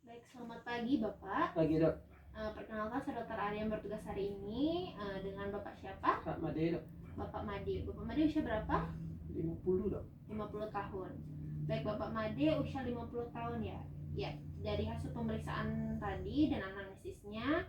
Baik, selamat pagi Bapak. Pagi dok. Perkenalkan, saya Dr. Arya yang bertugas hari ini dengan Bapak siapa? Pak Made dok. Bapak Made. Bapak Made usia berapa? 50 dok. 50 tahun. Baik, Bapak Made usia 50 tahun ya. Ya, dari hasil pemeriksaan tadi dan anamnesisnya,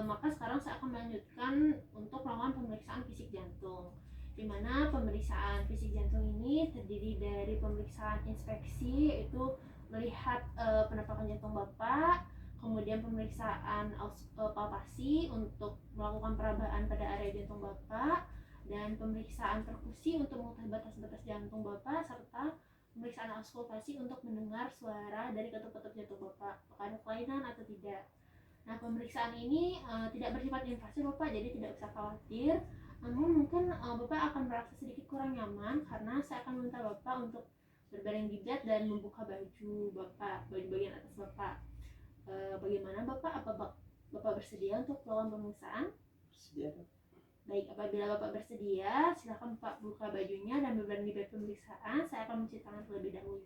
maka sekarang saya akan melanjutkan untuk melakukan pemeriksaan fisik jantung. Di mana pemeriksaan fisik jantung ini terdiri dari pemeriksaan inspeksi, yaitu melihat penampakan jantung Bapak, kemudian pemeriksaan palpasi untuk melakukan perabaan pada area jantung Bapak, dan pemeriksaan perkusi untuk mengetahui batas-batas jantung Bapak, serta pemeriksaan auskultasi untuk mendengar suara dari ketuk-ketuk jantung Bapak, apakah ada kelainan atau tidak. Nah, pemeriksaan ini tidak bersifat invasif Bapak, jadi tidak usah khawatir. Namun mungkin Bapak akan merasa sedikit kurang nyaman karena saya akan meminta Bapak untuk berbaring di bed dan membuka baju Bapak, baju bagian atas Bapak. Bagaimana Bapak? Apa Bapak bersedia untuk melakukan pemeriksaan? Bersedia dok. Baik, apabila Bapak bersedia, silakan Bapak buka bajunya dan berbaring di bed pemeriksaan. Saya akan mencuci tangan terlebih dahulu.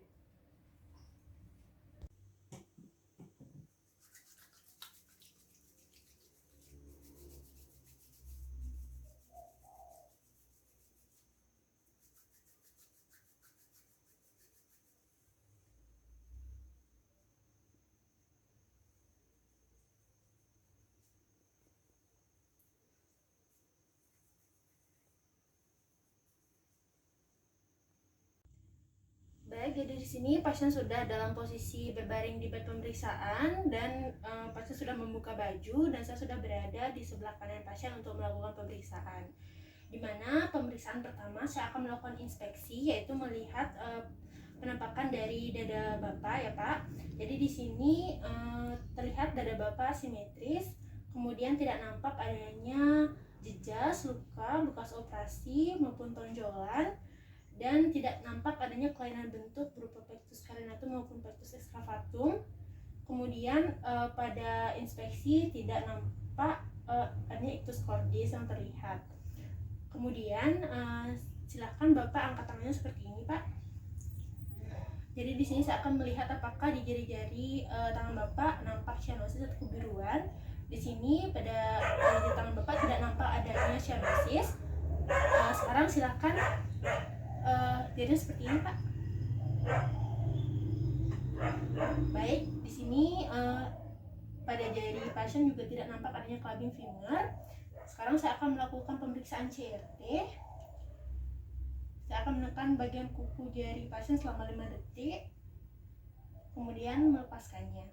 Baik, jadi di sini pasien sudah dalam posisi berbaring di bed pemeriksaan dan pasien sudah membuka baju dan saya sudah berada di sebelah kanan pasien untuk melakukan pemeriksaan. Di mana pemeriksaan pertama saya akan melakukan inspeksi, yaitu melihat penampakan dari dada Bapak ya Pak. Jadi di sini terlihat dada Bapak simetris, kemudian tidak nampak adanya jejas, luka, bekas operasi maupun tonjolan, dan tidak nampak adanya kelainan bentuk berupa pectus carinatum maupun pectus excavatum. Kemudian pada inspeksi tidak nampak adanya ictus cordis yang terlihat. Kemudian silakan Bapak angkat tangannya seperti ini Pak. Jadi di sini saya akan melihat apakah di jari-jari tangan Bapak nampak cyanosis atau kebiruan. Di sini pada jari tangan Bapak tidak nampak adanya cyanosis. Sekarang silakan jadinya seperti ini Pak. Baik, di sini pada jari pasien juga tidak nampak adanya clubbing finger. Sekarang saya akan melakukan pemeriksaan CRT. Saya akan menekan bagian kuku jari pasien selama 5 detik, kemudian melepaskannya.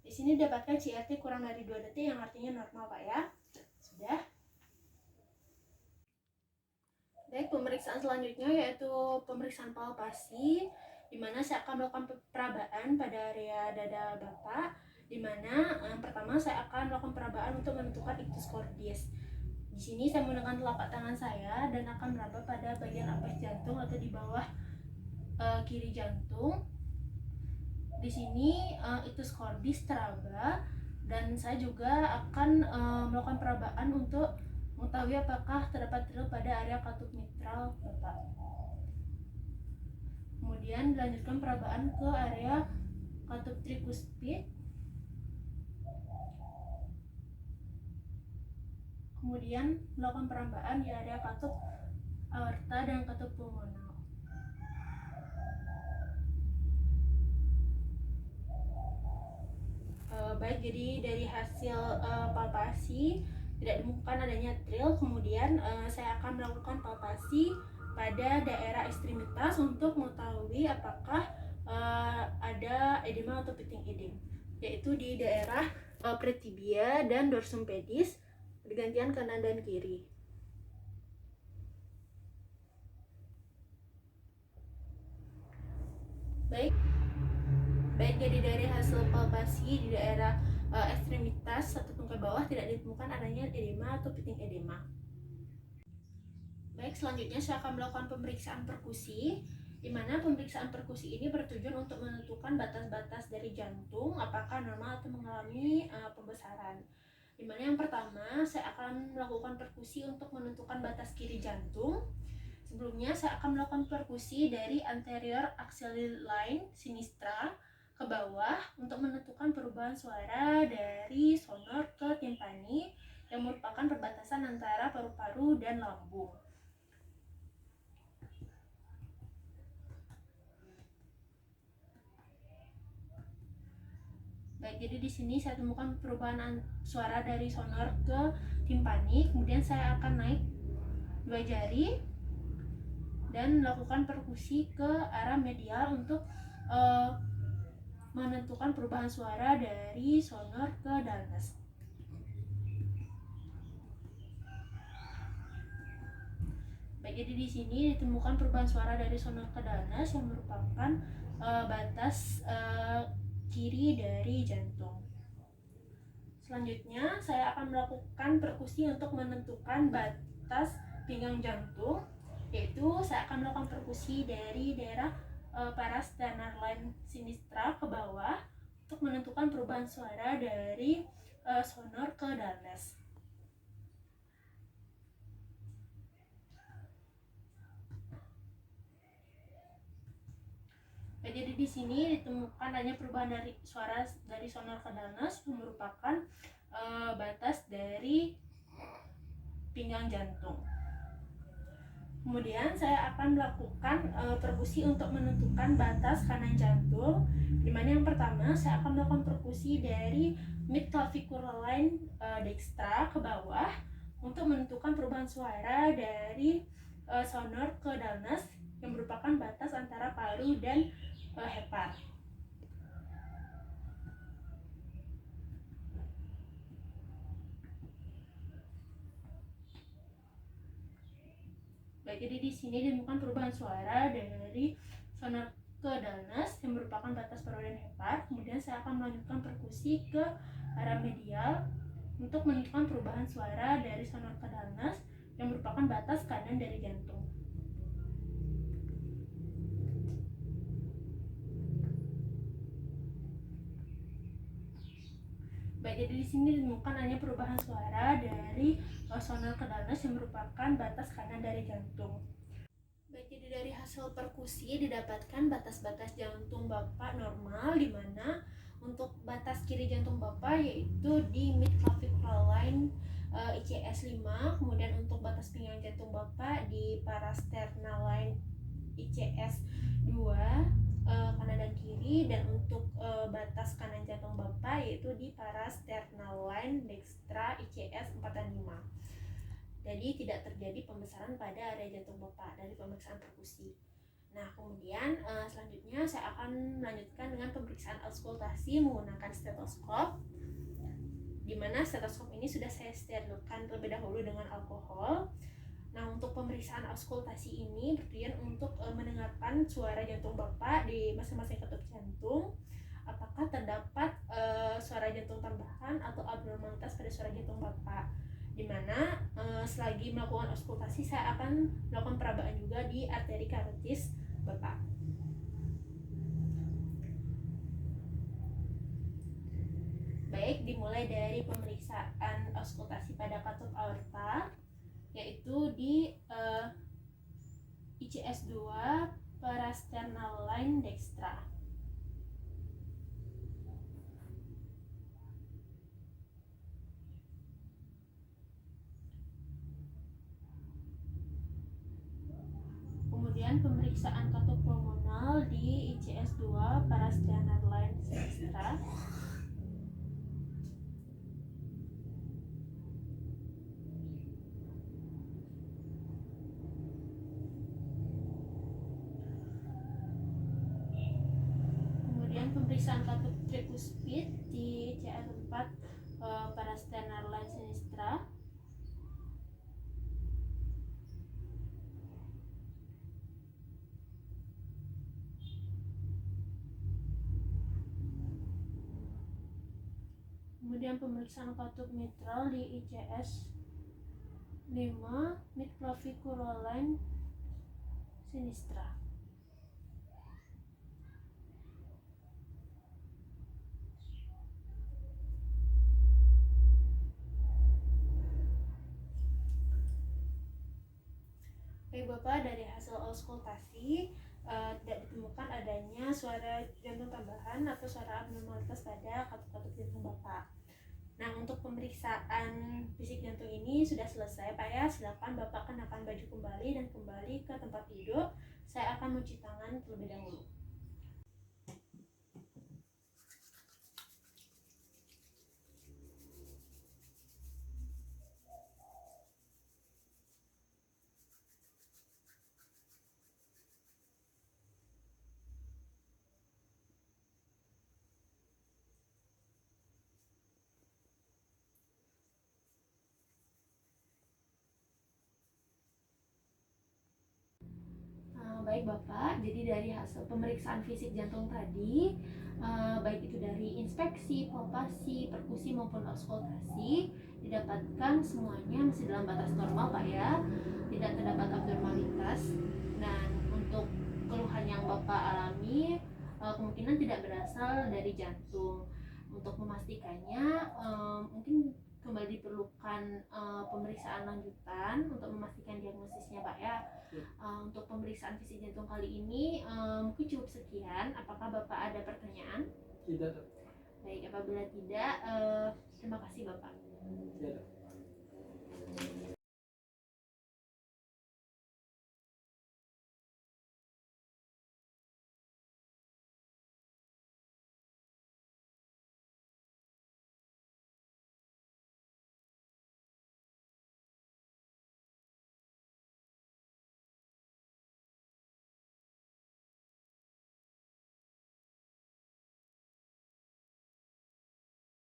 Di sini dapatkan CRT kurang dari 2 detik, yang artinya normal Pak ya. Sudah. Baik, pemeriksaan selanjutnya yaitu pemeriksaan palpasi, di mana saya akan melakukan perabaan pada area dada Bapak, di mana pertama saya akan melakukan perabaan untuk menentukan ictus cordis. Di sini saya menggunakan telapak tangan saya dan akan meraba pada bagian atas jantung atau di bawah kiri jantung. Di sini ictus cordis teraba dan saya juga akan melakukan perabaan untuk mengetahui apakah terdapat trill pada area katup mitral Bapak. Kemudian dilanjutkan perabaan ke area katup trikuspid. Kemudian melakukan perabaan di area katup aorta dan katup pulmonal. Baik, jadi dari hasil palpasi tidak ditemukan adanya trill. Kemudian saya akan melakukan palpasi pada daerah ekstremitas untuk mengetahui apakah ada edema atau pitting edema, yaitu di daerah pretibia dan dorsum pedis, bergantian kanan dan kiri. Baik, jadi dari hasil palpasi di daerah ekstremitas satu tungkai bawah tidak ditemukan adanya edema atau pitting edema. Baik, selanjutnya saya akan melakukan pemeriksaan perkusi, di mana pemeriksaan perkusi ini bertujuan untuk menentukan batas-batas dari jantung apakah normal atau mengalami pembesaran. Di mana yang pertama saya akan melakukan perkusi untuk menentukan batas kiri jantung. Sebelumnya saya akan melakukan perkusi dari anterior axillary line sinistra ke bawah untuk menentukan perubahan suara dari sonor ke timpani yang merupakan perbatasan antara paru-paru dan lambung. Baik, jadi di sini saya temukan perubahan suara dari sonor ke timpani, kemudian saya akan naik 2 jari dan melakukan perkusi ke arah medial untuk menentukan perubahan suara dari sonor ke danas. Baik, jadi di sini ditemukan perubahan suara dari sonor ke danas yang merupakan batas kiri dari jantung. Selanjutnya saya akan melakukan perkusi untuk menentukan batas pinggang jantung, yaitu saya akan melakukan perkusi dari daerah parasternal line sinistra ke bawah untuk menentukan perubahan suara dari sonor ke danas. Jadi di sini ditemukan adanya perubahan dari suara dari sonor ke danas yang merupakan batas dari pinggang jantung. Kemudian saya akan melakukan perkusi untuk menentukan batas kanan jantung, dimana yang pertama saya akan melakukan perkusi dari mid clavicular line dextra ke bawah untuk menentukan perubahan suara dari sonor ke danas yang merupakan batas antara paru dan hepar. Baik, jadi di sini ditemukan perubahan suara dari sonor ke danas yang merupakan batas paru dan hepar. Kemudian saya akan melanjutkan perkusi ke arah medial untuk menentukan perubahan suara dari sonor ke danas yang merupakan batas kanan dari jantung. Baik, jadi di sini ditemukan hanya perubahan suara dari sonor ke danas yang merupakan batas kanan dari jantung. Baik, jadi dari hasil perkusi didapatkan batas-batas jantung Bapak normal, di mana untuk batas kiri jantung Bapak yaitu di mid clavicular line ICS 5, kemudian untuk batas pinggang jantung Bapak di parasternal line ICS 2 kanan dan kiri, dan untuk batas kanan jantung Bapak yaitu di parasternal line dextra ICS 4 dan 5. Jadi tidak terjadi pembesaran pada area jantung Bapak dari pemeriksaan perkusi. Nah, kemudian selanjutnya saya akan melanjutkan dengan pemeriksaan auskultasi menggunakan stetoskop, di mana stetoskop ini sudah saya sterilkan terlebih dahulu dengan alkohol. Nah, untuk pemeriksaan auskultasi ini bertujuan untuk mendengarkan suara jantung Bapak di masing-masing katup jantung. Apakah terdapat suara jantung tambahan atau abnormalitas pada suara jantung Bapak? Dimana selagi melakukan auskultasi saya akan melakukan perabaan juga di arteri karotis Bapak. Baik, dimulai dari pemeriksaan auskultasi pada katup aorta, yaitu di ICS 2 parasternal line dextra. Kemudian pemeriksaan katup pulmonal di ICS 2 parasternal line sinistra. Kemudian pemeriksaan katup tricuspid di ICS 4 parasternal line sinistra. Kemudian pemeriksaan katup mitral di ICS 5 mid clavicular line sinistra. Baik Bapak, dari hasil auskultasi tidak ditemukan adanya suara jantung tambahan atau suara abnormalitas pada katup-katup jantung Bapak. Nah, untuk pemeriksaan fisik jantung ini sudah selesai Pak ya. Silakan Bapak kenakan baju kembali dan kembali ke tempat duduk. Saya akan mencuci tangan terlebih dahulu. Baik Bapak, jadi dari hasil pemeriksaan fisik jantung tadi, baik itu dari inspeksi, palpasi, perkusi maupun auskultasi, didapatkan semuanya masih dalam batas normal Pak ya, tidak terdapat abnormalitas. Dan untuk keluhan yang Bapak alami kemungkinan tidak berasal dari jantung. Untuk memastikannya, mungkin kembali diperlukan pemeriksaan lanjutan untuk memastikan diagnosisnya Pak ya. Untuk pemeriksaan fisik jantung kali ini mungkin cukup sekian. Apakah Bapak ada pertanyaan? Tidak, Dok. Baik, apabila tidak, terima kasih Bapak. Tidak.